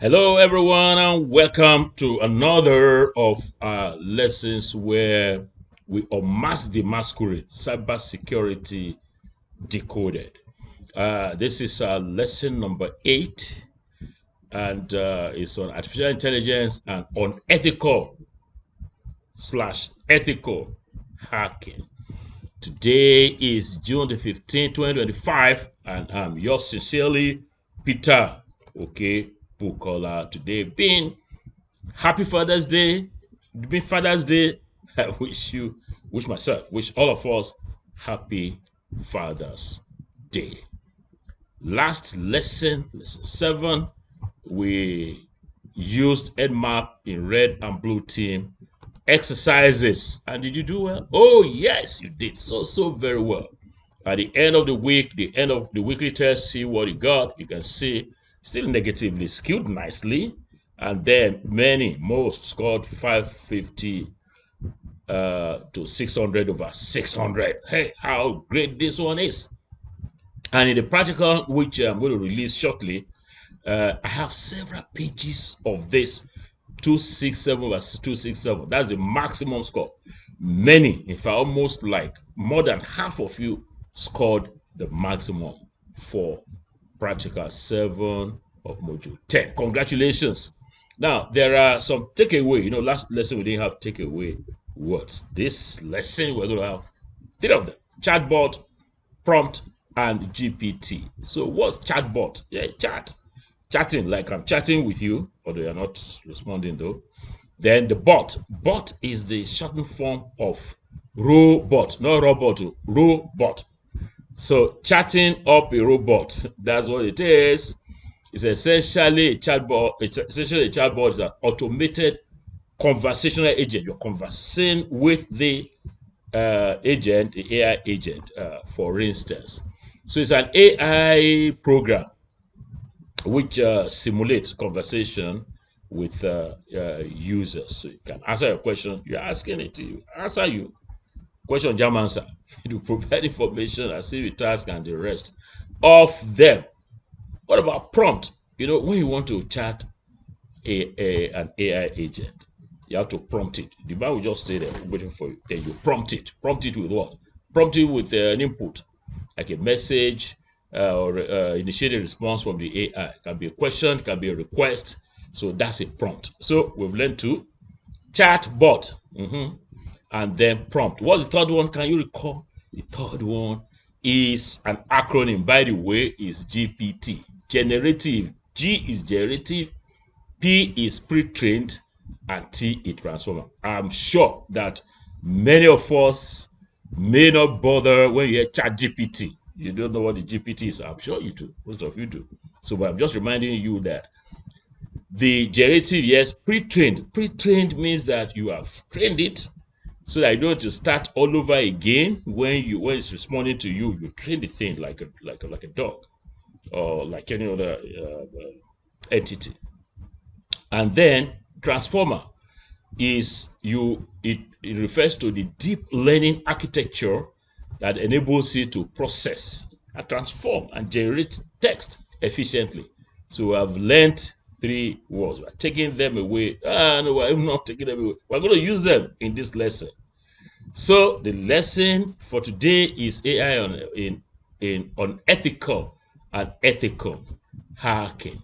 Hello, everyone, and welcome to another of our lessons where we unmask the masquerade, cybersecurity decoded. This is lesson number 8, and it's on artificial intelligence and unethical slash ethical hacking. Today is June the 15th, 2025, and I'm yours sincerely, Peter Okebukola. Today being Happy Father's Day. Being Father's Day, I wish all of us happy Father's Day. Last lesson 7, we used EdMap in red and blue team exercises. And did you do well? Oh, yes, you did so very well. At the end of the week, the end of the weekly test, see what you got. You can see still negatively skewed nicely. And then most scored 550 to 600 over 600. Hey, how great this one is. And in the practical, which I'm going to release shortly, I have several pages of this 267 versus 267. That's the maximum score. Many, in fact, almost like more than half of you scored the maximum for practical 7 of module 10. Congratulations. Now, there are some takeaway. Last lesson we didn't have takeaway words. This lesson we're going to have 3 of them: chatbot, prompt, and GPT. So what's chatbot? Yeah, chatting, like I'm chatting with you, although you're not responding though. Then the bot is the shortened form of robot, not robot, robot. So chatting up a robot, that's what it is. It's essentially a chatbot. Essentially, a chatbot is an automated conversational agent. You're conversing with the agent, the AI agent, for instance. So it's an AI program which simulates conversation with users. So you can answer your question. You're asking it to answer you. Question, jam answer. To provide information, receive a task, and the rest of them. What about prompt? When you want to chat an AI agent, you have to prompt it. The man will just stay there waiting for you. Then you prompt it. Prompt it with what? Prompt it with an input, like a message or initiate a response from the AI. It can be a question, it can be a request. So that's a prompt. So we've learned to chat bot, and then prompt. What's the third one? Can you recall? The third one is an acronym. By the way, is GPT. Generative. G is generative, P is pre-trained, and T is transformer. I'm sure that many of us may not bother when you hear chat GPT. You don't know what the GPT is. I'm sure you do. Most of you do. So but I'm just reminding you that the generative, yes, pre-trained. Pre-trained means that you have trained it so that you don't have to start all over again when it's responding to you. You train the thing like a dog or like any other entity. And then transformer is it refers to the deep learning architecture that enables you to process and transform and generate text efficiently. So I've learned 3 words. We're taking them away. No, I'm not taking them away. We're going to use them in this lesson. So the lesson for today is AI on unethical and ethical hacking.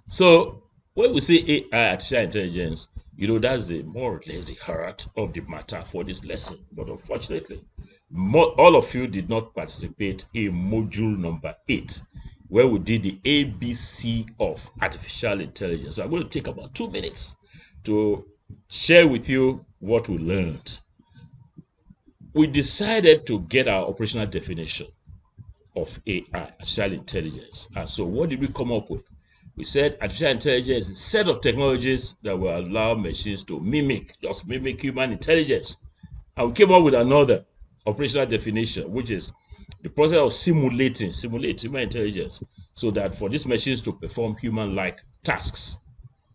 So when we say AI, artificial intelligence, that's the more or less the heart of the matter for this lesson. But unfortunately, all of you did not participate in module number 8, where we did the ABC of artificial intelligence. So I'm going to take about 2 minutes to share with you what we learned. We decided to get our operational definition of AI, artificial intelligence. And so what did we come up with? We said artificial intelligence is a set of technologies that will allow machines to mimic human intelligence. And we came up with another operational definition, which is the process of simulate human intelligence so that for these machines to perform human-like tasks.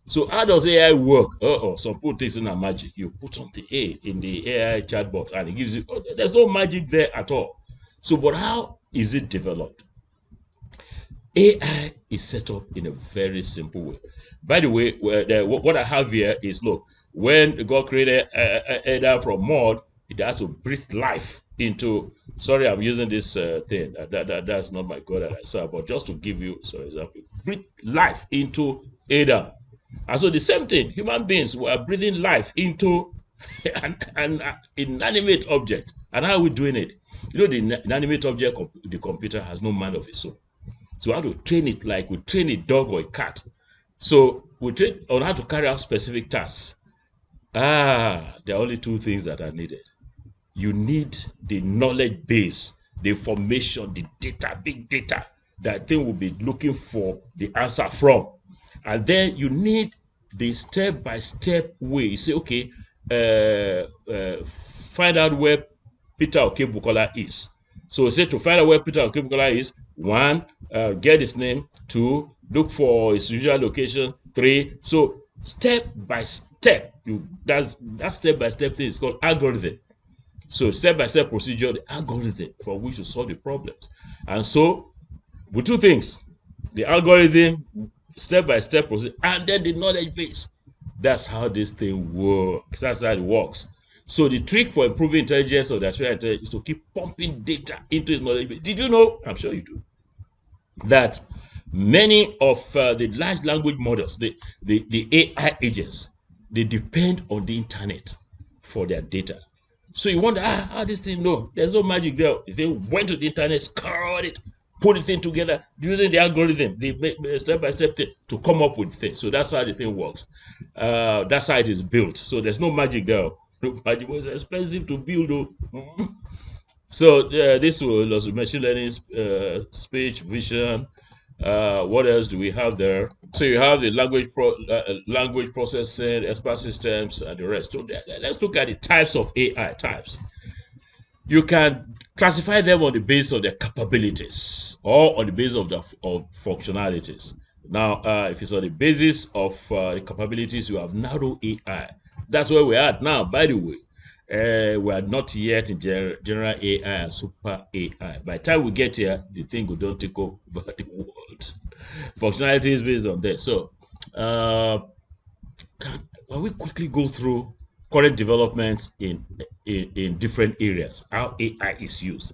So how does AI work? Some people think it's not magic. You put something in the AI chatbot and it gives you, there's no magic there at all. So, but how is it developed? AI is set up in a very simple way. By the way, what I have here is, look, when God created Adam from mud, it has to breathe life into. Sorry, I'm using this thing. That's not my God that I serve, but just to give you some example, breathe life into Adam. And so the same thing, human beings were breathing life into an inanimate object. And how are we doing it? You know, the inanimate object, the computer, has no mind of its own. So we have to train it like we train a dog or a cat. So we train on how to carry out specific tasks. There are only two things that are needed. You need the knowledge base, the information, the data, big data that thing will be looking for the answer from. And then you need the step-by-step way. You say, okay, find out where Peter Okebukola is. So say to find out where Peter Okebukola is, 1, get his name. 2, look for his usual location. 3, so step by step, that step by step thing is called algorithm. So step by step procedure, the algorithm for which to solve the problems. And so with two things, the algorithm, step by step procedure, and then the knowledge base. That's how this thing works. That's how it works. So the trick for improving intelligence of the artificial intelligence is to keep pumping data into its knowledge base. Did you know? I'm sure you do. That many of the large language models, the AI agents, they depend on the internet for their data. So you wonder, how this thing, no, there's no magic there. They went to the internet, scoured it, put the thing together using the algorithm, the step-by-step thing to come up with things. So that's how the thing works. That's how it is built. So there's no magic there. It was expensive to build. So this was machine learning, speech, vision. What else do we have there? So you have the language processing, expert systems, and the rest. So let's look at the types of AI types. You can classify them on the basis of their capabilities or on the basis of functionalities. Now, if it's on the basis of the capabilities, you have narrow AI. That's where we're at now, by the way. We are not yet in general AI and super AI. By the time we get here, the thing will don't take over the world. Functionality is based on that. So, can we quickly go through current developments in different areas, how AI is used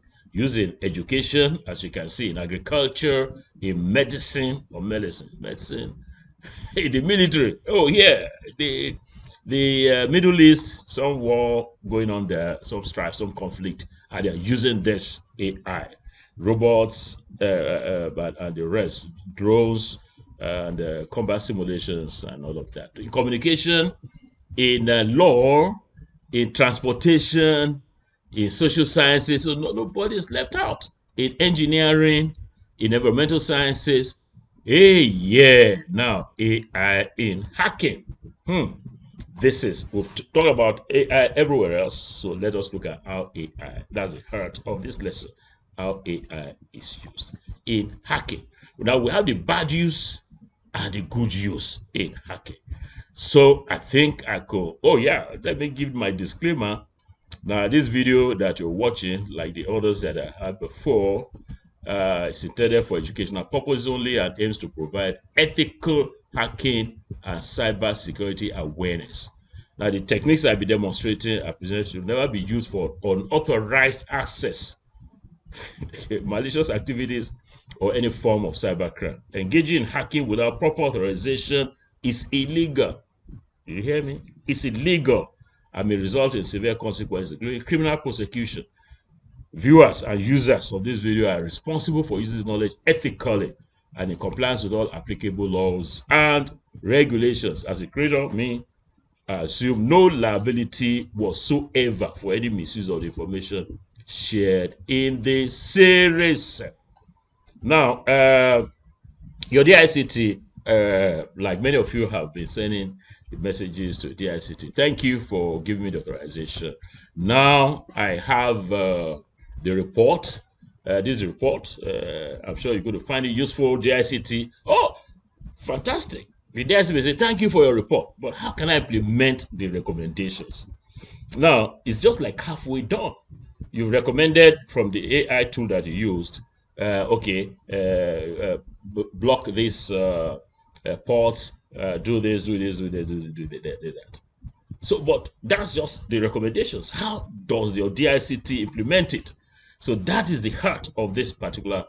in education, as you can see, in agriculture, in medicine, in the military. Oh yeah, the Middle East, some war going on there, some strife, some conflict, and they're using this AI, robots, and the rest, drones, and combat simulations, and all of that. In communication, in law, in transportation, in social sciences, so nobody's left out. In engineering, in environmental sciences, now AI in hacking. We've talked about AI everywhere else, so let us look at how AI, that's the heart of this lesson, how AI is used in hacking. Now we have the bad use and the good use in hacking. So I think I could, let me give my disclaimer. Now this video that you're watching, like the others that I had before, is intended for educational purposes only and aims to provide ethical hacking and cyber security awareness. Now the techniques I'll be demonstrating are presented should never be used for unauthorized access, malicious activities, or any form of cybercrime. Engaging in hacking without proper authorization is illegal. You hear me? It's illegal and may result in severe consequences, including criminal prosecution. Viewers and users of this video are responsible for using this knowledge ethically and in compliance with all applicable laws and regulations. As a creator, I assume no liability whatsoever for any misuse of the information shared in this series. Now, your DICT, like many of you have been sending messages to DICT. Thank you for giving me the authorization. Now I have the report. This is the report. I'm sure you're going to find it useful. DICT. Oh, fantastic. The DICT will say, thank you for your report, but how can I implement the recommendations? Now, it's just like halfway done. You've recommended from the AI tool that you used block this port, do this, do this, do this, do that. So, but that's just the recommendations. How does your DICT implement it? So that is the heart of this particular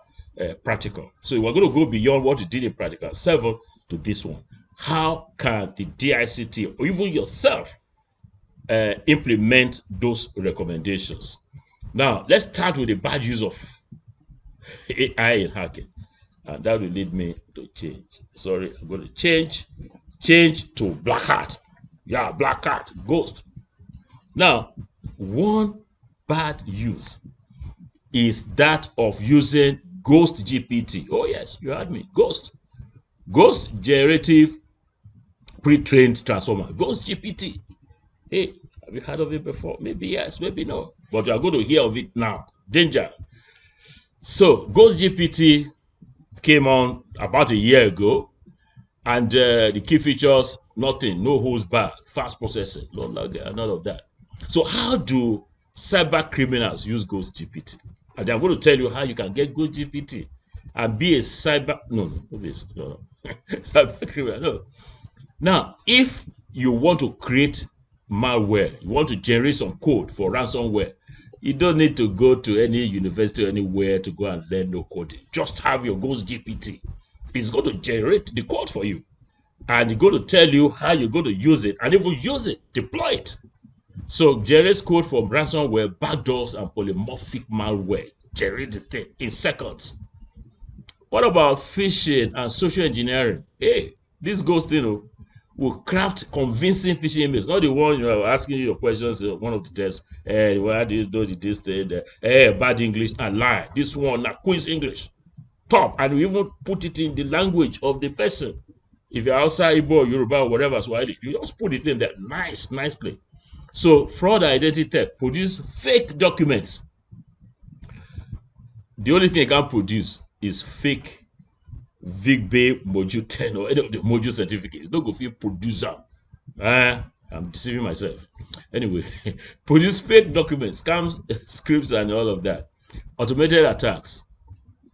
practical. So we're going to go beyond what you did in practical 7 to this one. How can the DICT or even yourself implement those recommendations? Now, let's start with the bad use of AI in hacking. And that will lead me to change. Sorry, I'm going to change to black hat. Yeah, black hat, ghost. Now, one bad use is that of using Ghost GPT. Oh yes, you heard me. Ghost generative pre-trained transformer. Ghost GPT. Hey, have you heard of it before? Maybe yes, maybe no. But you are going to hear of it now. Danger. So, Ghost GPT came on about a year ago, and the key features, nothing, no holds barred, fast processing, none of that. So how do cyber criminals use Ghost GPT? And I'm going to tell you how you can get Ghost GPT and be a cyber cyber criminal. No. Now, if you want to create malware, you want to generate some code for ransomware, you don't need to go to any university or anywhere to go and learn no coding. Just have your Ghost GPT. It's going to generate the code for you. And it's going to tell you how you're going to use it. And if you use it, deploy it. So generates code for ransomware, backdoors, and polymorphic malware. Generate the thing in seconds. What about phishing and social engineering? Hey, this Ghost thing will craft convincing phishing emails. Not the one asking you your questions, one of the tests. Hey, why do you do this thing? Hey, bad English and lie. This one, now quiz English. Top. And we even put it in the language of the person. If you're outside Igbo, Yoruba, or whatever, Swahili, you just put it in there nicely. So, fraud and identity theft produce fake documents. The only thing it can produce is fake VigBay Module 10 or any of the module certificates. Don't go feel producer. I'm deceiving myself. Anyway, produce fake documents, scams, scripts, and all of that. Automated attacks.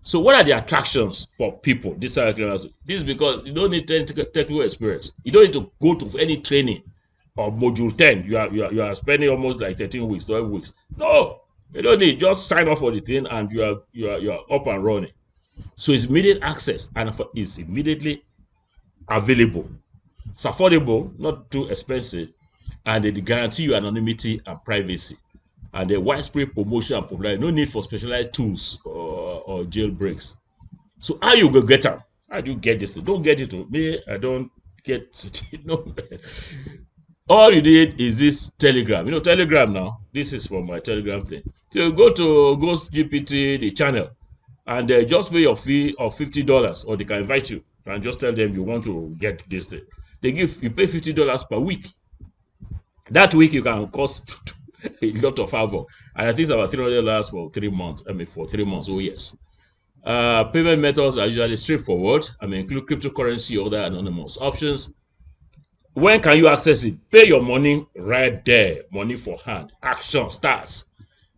So what are the attractions for people? This is because you don't need technical experience. You don't need to go to any training or module 10. You are spending almost like 13 weeks, 12 weeks. No, you don't need. Just sign up for the thing and you are up and running. So it's immediate access and it's immediately available. It's affordable, not too expensive, and they guarantee you anonymity and privacy. And the widespread promotion and popularity. No need for specialized tools or jailbreaks. So how you go get them? How do you get this? Don't get it to me. I don't get it. All you need is this Telegram. You know Telegram now. This is from my Telegram thing. So you go to Ghost GPT, the channel, and just pay your fee of $50, or they can invite you and just tell them you want to get this thing. You pay $50 per week. That week you can cost a lot of havoc, and I think it's about $300 for 3 months. For 3 months. Oh yes. Payment methods are usually straightforward. Include cryptocurrency or other anonymous options. When can you access it? Pay your money right there. Money for hand. Action starts.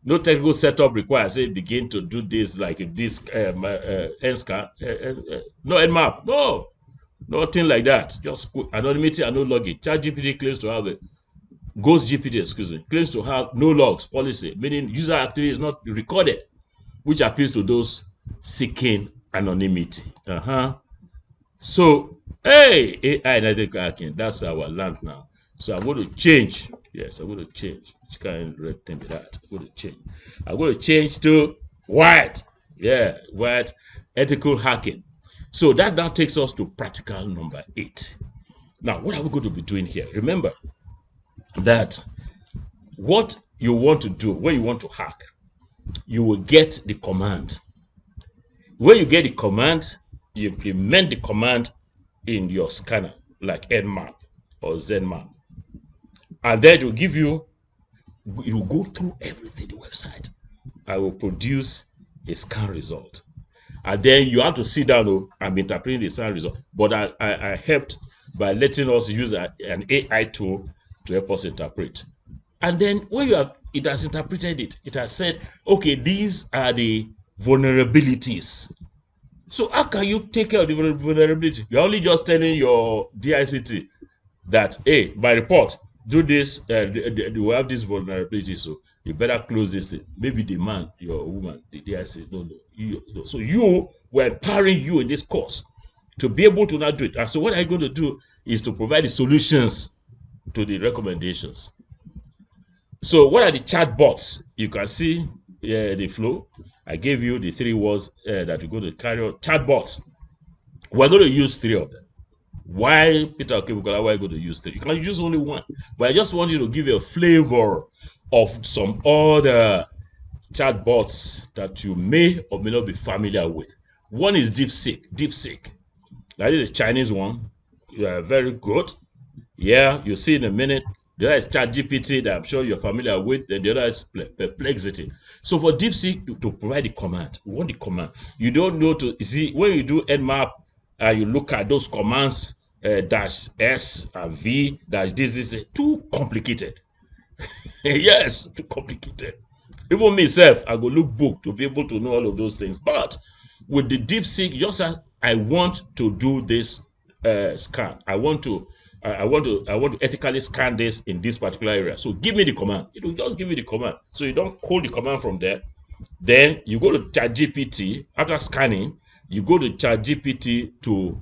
No technical setup required. Say begin to do this like this NSCAN. No Nmap. No. Nothing like that. Just anonymity and no login. ChatGPT claims to have it. Ghost GPT, claims to have no logs policy, meaning user activity is not recorded, which appeals to those seeking anonymity. So, hey, AI unethical hacking, that's our land now. So I'm going to change. Yes, I'm going to change. Which kind of red thing is that? I'm going to change to white. Yeah, white ethical hacking. So that now takes us to practical number 8. Now, what are we going to be doing here? Remember that what you want to do when you want to hack, you will get the command. When you get the command, you implement the command in your scanner like Nmap or Zenmap, and then it will give you, it will go through everything, the website. I will produce a scan result, and then you have to sit down and be interpreting the scan result. But I helped by letting us use an AI tool to help us interpret. And then when it has interpreted it, it has said, okay, these are the vulnerabilities. So how can you take care of the vulnerability? You're only just telling your DICT that, hey, by report, do this, we have this vulnerability, so you better close this thing. Maybe the man, your woman, the DICT, no. So you, we're empowering you in this course to be able to not do it. And so what I'm going to do is to provide the solutions to the recommendations. So what are the chatbots? You can see the flow. I gave you the 3 words that you're going to carry on. Chatbots. We're going to use 3 of them. Why, Peter Okebukola, why are you going to use 3? You can use only 1. But I just want you to give you a flavor of some other chatbots that you may or may not be familiar with. One is DeepSeek. That is a Chinese one. Very good. Yeah, you'll see in a minute. The other is ChatGPT that I'm sure you're familiar with. And the other is Perplexity. So for DeepSeek to provide the command, we want the command. You don't know to see when you do Nmap, you look at those commands, dash S, V, dash this, too complicated. Yes, too complicated. Even myself, I go look book to be able to know all of those things. But with the DeepSeek, just as I want to do this scan, I want to ethically scan this in this particular area. So give me the command. It will just give you the command. So you don't call the command from there. Then you go to ChatGPT. After scanning, you go to ChatGPT to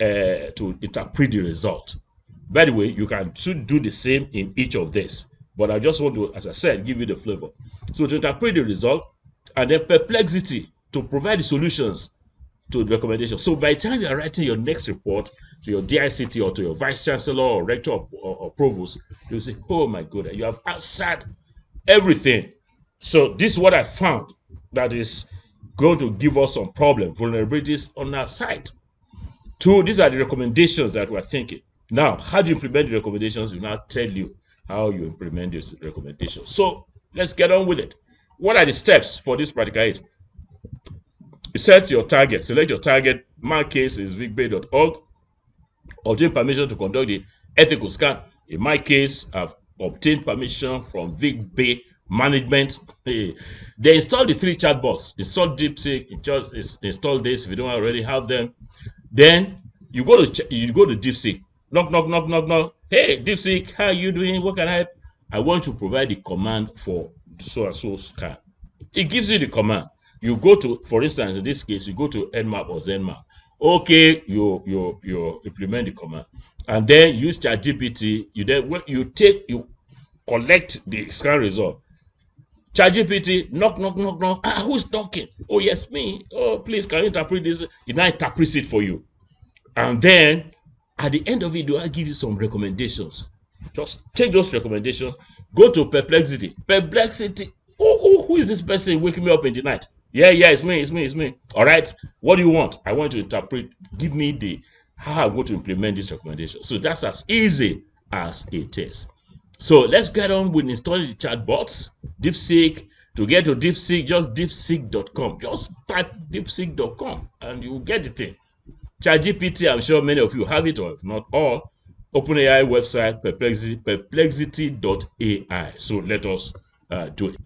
interpret the result. By the way, you can do the same in each of these. But I just want to, as I said, give you the flavor. So to interpret the result, and then Perplexity to provide the solutions to the recommendation. So by the time you are writing your next report to your DICT or to your vice chancellor or rector or provost, you'll say, oh my God, you have answered everything. So this is what I found that is going to give us some problem, vulnerabilities on our side. 2, these are the recommendations that we're thinking. Now, how do you implement the recommendations? We'll now tell you how you implement these recommendations. So let's get on with it. What are the steps for this practical aid? You set your target. Select your target. My case is vicbay.org. Obtain permission to conduct the ethical scan. In my case, I've obtained permission from VicBay management. They install the 3 chatbots. Install DeepSeek. Install this if you don't already have them. Then you go to DeepSeek. Knock. Hey, DeepSeek, how are you doing? What can I help? I want to provide the command for so and so scan. It gives you the command. You go to, for instance, in this case, you go to Nmap or ZenMap. Okay, you implement the command, and then use ChatGPT. You collect the scan result. ChatGPT, knock. Who's knocking? Oh, yes, me. Oh, please, can you interpret this? It now interprets it for you, and then at the end of it, I'll give you some recommendations. Just take those recommendations. Go to Perplexity. Who is this person waking me up in the night? Yeah, it's me. All right, what do you want? I want to interpret. Give me how I'm going to implement this recommendation. So that's as easy as it is. So let's get on with installing the chatbots. DeepSeek. To get to DeepSeek, just deepseek.com. Just type deepseek.com and you will get the thing. ChatGPT, I'm sure many of you have it, or if not all. OpenAI website, perplexity.ai. So let us do it.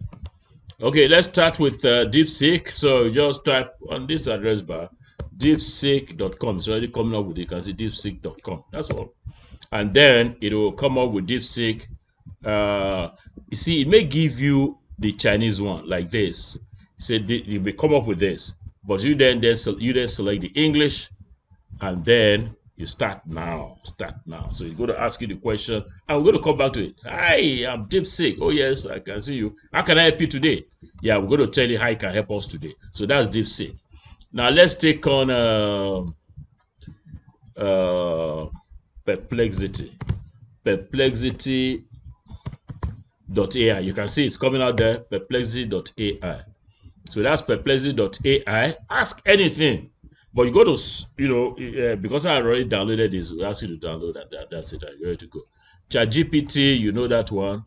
Okay, let's start with DeepSeek. So just type on this address bar, deepseek.com. It's already coming up with it. You can see deepseek.com. That's all. And then it will come up with DeepSeek. You see, it may give you the Chinese one like this. So it may come up with this, but you then select the English, and then you start now. So it's going to ask you the question, and we're going to come back to it. Hi, I'm DeepSeek. Oh yes, I can see you. How can I help you today? Yeah, we're going to tell you how you can help us today. So that's DeepSeek. Now let's take on Perplexity. Perplexity.ai. You can see it's coming out there. Perplexity.ai. So that's perplexity.ai. Ask anything. But you go to, because I already downloaded this, we ask you to download and that's it. You're ready to go. ChatGPT, you know that one.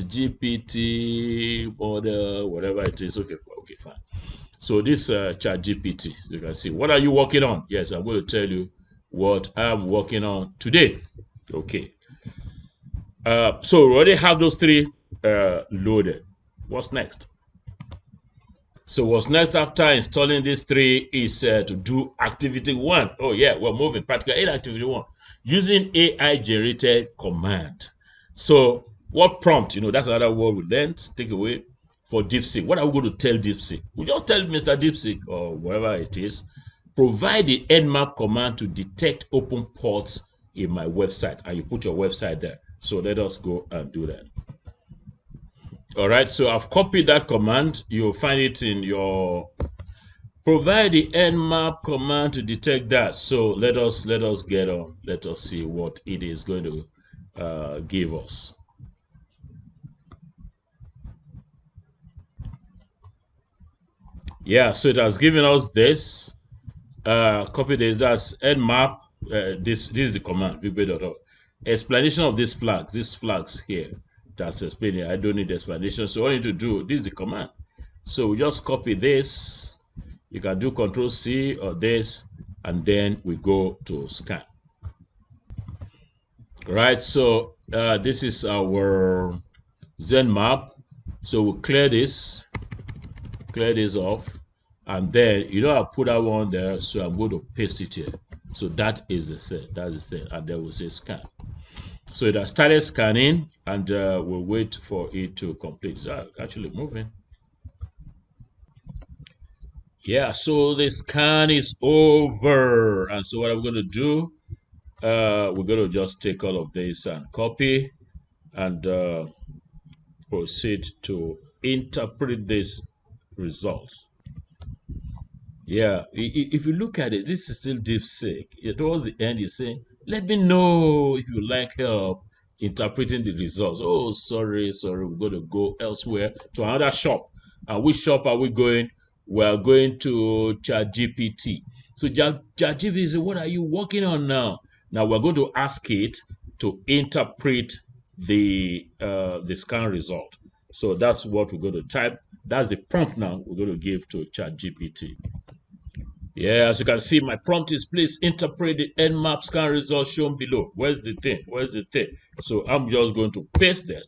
ChatGPT model, whatever it is. Okay, fine. So this ChatGPT, you can see. What are you working on? Yes, I'm going to tell you what I'm working on today. Okay. So we already have those 3 loaded. What's next? So what's next after installing these three is to do activity 1. Oh yeah, we're moving. Practical 8 activity 1. Using AI generated command. So what prompt, that's another word we learned, take away, for DeepSeek. What are we going to tell DeepSeek? We just tell Mr. DeepSeek or whatever it is, provide the nmap command to detect open ports in my website, and you put your website there. So let us go and do that. All right, so I've copied that command. You'll find it in your provide the nmap command to detect that. So let us get on. Let us see what it is going to give us. Yeah, so it has given us this. Copy this. That's nmap. This is the command. vba.org. Explanation of these flags here. That's explaining. I don't need explanation. So all you need to do, this is the command. So we just copy this. You can do Control C or this, and then we go to scan. Right. So this is our Zen map. So we'll clear this off, and then I put that one there. So I'm going to paste it here. So that is the thing. That's the thing, and then we'll say scan. So it has started scanning, and we'll wait for it to complete. It's actually moving. Yeah, so the scan is over. And so what I'm going to do, we're going to just take all of this and copy and proceed to interpret these results. Yeah, if you look at it, this is still DeepSeek. Towards the end, he's saying, let me know if you like help interpreting the results. Oh, sorry, we're going to go elsewhere to another shop. And which shop are we going? We're going to ChatGPT. So ChatGPT says, what are you working on now? Now we're going to ask it to interpret the scan result. So that's what we're going to type. That's the prompt now we're going to give to ChatGPT. Yeah, as you can see, my prompt is please interpret the nmap scan results shown below. Where's the thing? So I'm just going to paste that.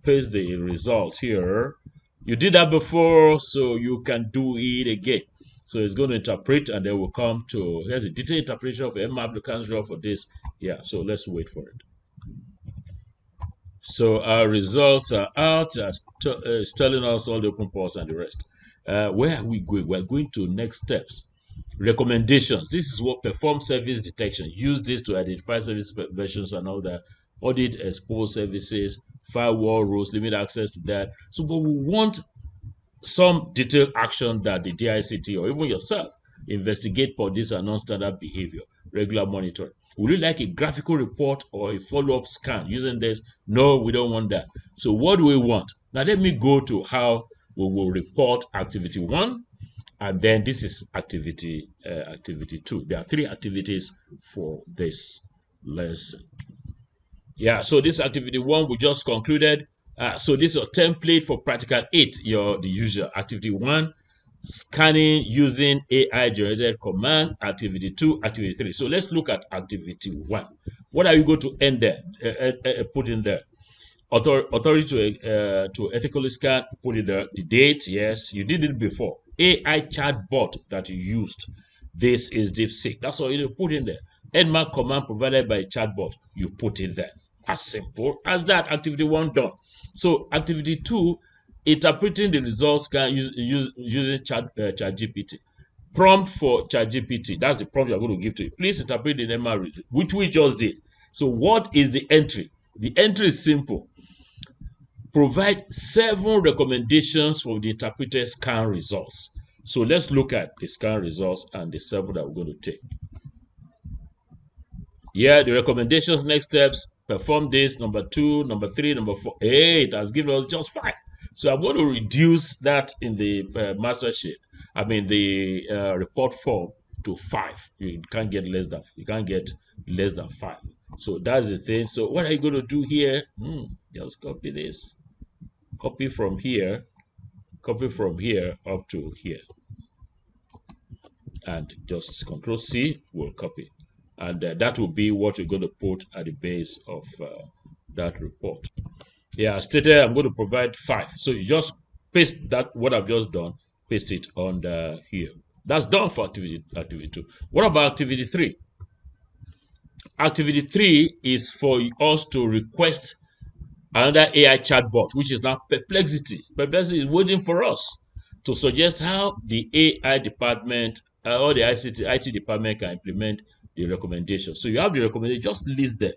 Paste the results here. You did that before, so you can do it again. So it's going to interpret, and then we'll come to, here's the detailed interpretation of nmap scan result for this. Yeah, so let's wait for it. So our results are out. It's telling us all the open ports and the rest. Where are we going? We're going to next steps. Recommendations. This is what perform service detection. Use this to identify service versions and all that. Audit expose services, firewall rules, limit access to that. So, but we want some detailed action that the DICT or even yourself investigate for this and non-standard behavior, regular monitoring. Would you like a graphical report or a follow-up scan using this? No, we don't want that. So what do we want? Now let me go to how we will report activity 1. And then this is activity 2. There are 3 activities for this lesson. Yeah, so this activity 1 we just concluded. So this is a template for practical 8, the usual. Activity 1, scanning using AI generated command. Activity 2, activity 3. So let's look at activity 1. What are you going to end there? Put in there. Authority to ethically scan, put in there. The date, yes, you did it before. AI chatbot that you used. This is DeepSeek. That's all you put in there. Nmap command provided by a chatbot, you put in there. As simple as that. Activity 1 done. So activity 2, interpreting the results using ChatGPT. Prompt for ChatGPT. That's the prompt you're going to give to it. Please interpret the nmap, which we just did. So what is the entry? The entry is simple. Provide 7 recommendations for the interpreted scan results. So let's look at the scan results and the 7 that we're going to take. Yeah, the recommendations, next steps, perform this, number 2, number 3, number 4. Hey, it has given us just 5. So I'm going to reduce that in the master sheet. I mean the report form to 5. You can't get less than 5. So that's the thing. So what are you going to do here? Just copy this. Copy from here up to here. And just Control C will copy. And that will be what you're going to put at the base of that report. Yeah, I stated I'm going to provide 5. So you just paste that, what I've just done, paste it under here. That's done for activity 2. What about activity 3? Activity 3 is for us to request another AI chatbot, which is now Perplexity. Perplexity is waiting for us to suggest how the AI department or the IT department can implement the recommendation. So you have the recommendation, just list them.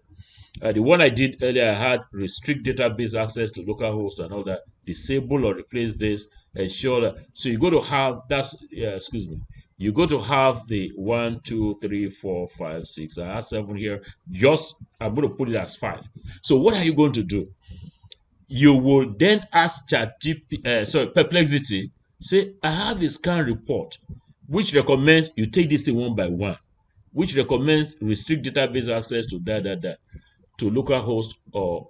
The one I did earlier, I had restrict database access to local hosts and all that. Disable or replace this. Ensure that. So you go to have that's excuse me. You go to have the 1, 2, 3, 4, 5, 6. I have 7 here. Just I'm going to put it as 5. So what are you going to do? You will then ask Perplexity. Say, I have a scan report which recommends you take this thing one by one, which recommends restrict database access to to local host or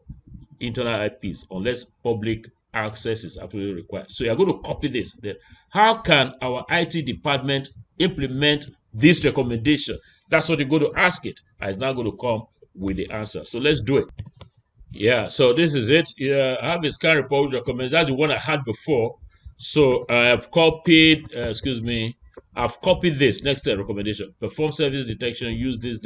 internal IPs unless public access is absolutely required. So you're going to copy this. Then how can our IT department implement this recommendation? That's what you're going to ask it. And it's now going to come with the answer. So let's do it. Yeah, so this is it. I have a scan report which recommends. That's the one I had before. So I have copied, I've copied this next step recommendation. Perform service detection, use this.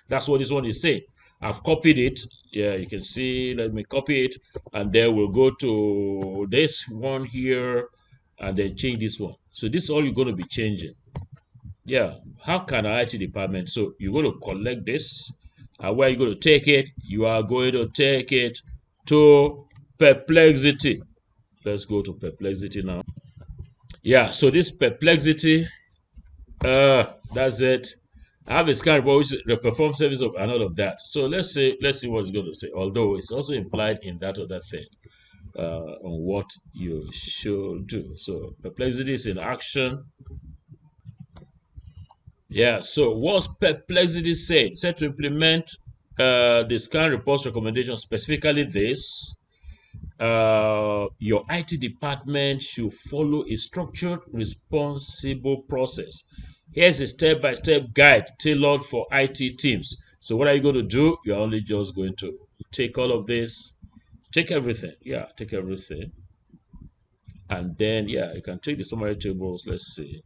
That's what this one is saying. I've copied it. Yeah, you can see, let me copy it. And then we'll go to this one here and then change this one. So this is all you're going to be changing. Yeah, how can our IT department? So you're going to collect this. And where are you going to take it? You are going to take it to Perplexity. Let's go to Perplexity now. Yeah, so this Perplexity, that's it. I have a scan report which the perform service of and all of that. So let's see what it's going to say. Although it's also implied in that other thing on what you should do. So Perplexity is in action. Yeah, so what's Perplexity said? Said to implement the scan reports recommendation, specifically this. Your IT department should follow a structured, responsible process. Here's a step-by-step guide tailored for IT teams. So what are you going to do? You're only just going to take all of this, take everything. Yeah, take everything. And then, yeah, you can take the summary tables. Let's see.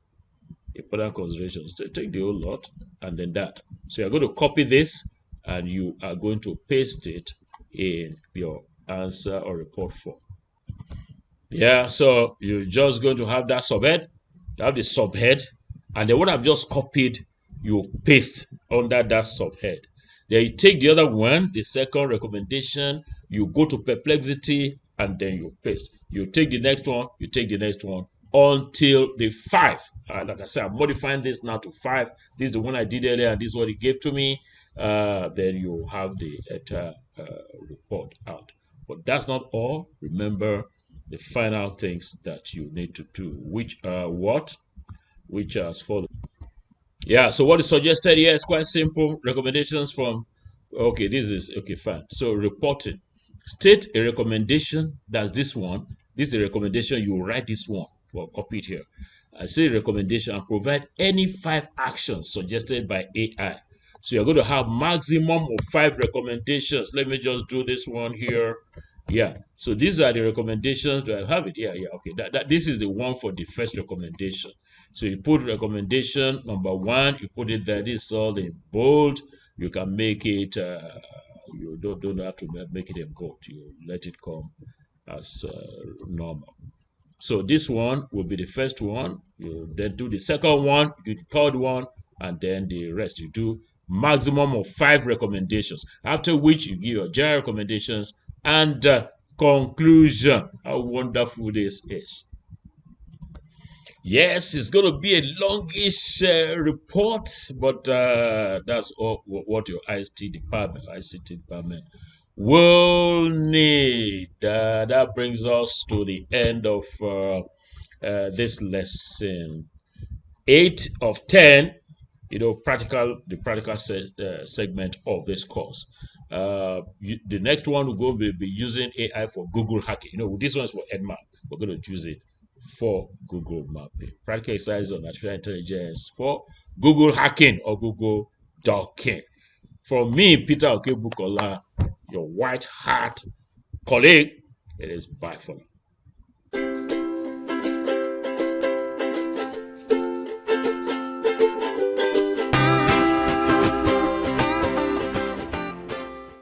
Important considerations. Take the whole lot and then that. So you're going to copy this and you are going to paste it in your answer or report form. Yeah, so you're just going to have that subhead, have the subhead, and then what I've just copied, you paste under that subhead. Then you take the other one, the second recommendation, you go to Perplexity, and then you paste. You take the next one, you take the next one, until the 5. Like I said, I'm modifying this now to 5. This is the one I did earlier, and this is what it gave to me. Then you have the entire report out. But that's not all. Remember the final things that you need to do, which are what? Which are as follows. Yeah, so what is suggested here is quite simple. Recommendations from, okay, this is, okay, fine. So reporting. State a recommendation, that's this one. This is a recommendation, you write this one. Well, copy it here. I say recommendation and provide any 5 actions suggested by AI. So you're going to have maximum of 5 recommendations. Let me just do this one here. Yeah, so these are the recommendations. Do I have it? Yeah, okay. This is the one for the first recommendation. So you put recommendation number 1, you put it there. This is all in bold. You can make it, you don't have to make it in bold. You let it come as normal. So this one will be the first one. You then do the second one, do the third one, and then the rest. You do maximum of 5 recommendations, after which you give your general recommendations and conclusion. How wonderful this is. Yes, it's going to be a longish report, but that's all what your ICT department will need. That brings us to the end of this lesson 8 of 10. The practical segment of this course. The next one we're going to be using AI for Google hacking. This one's for EdMap. We're going to use it for Google mapping. Practical exercises on artificial intelligence for Google hacking or Google docking. From me, Peter Okebukola, your white hat colleague, it is bye for me.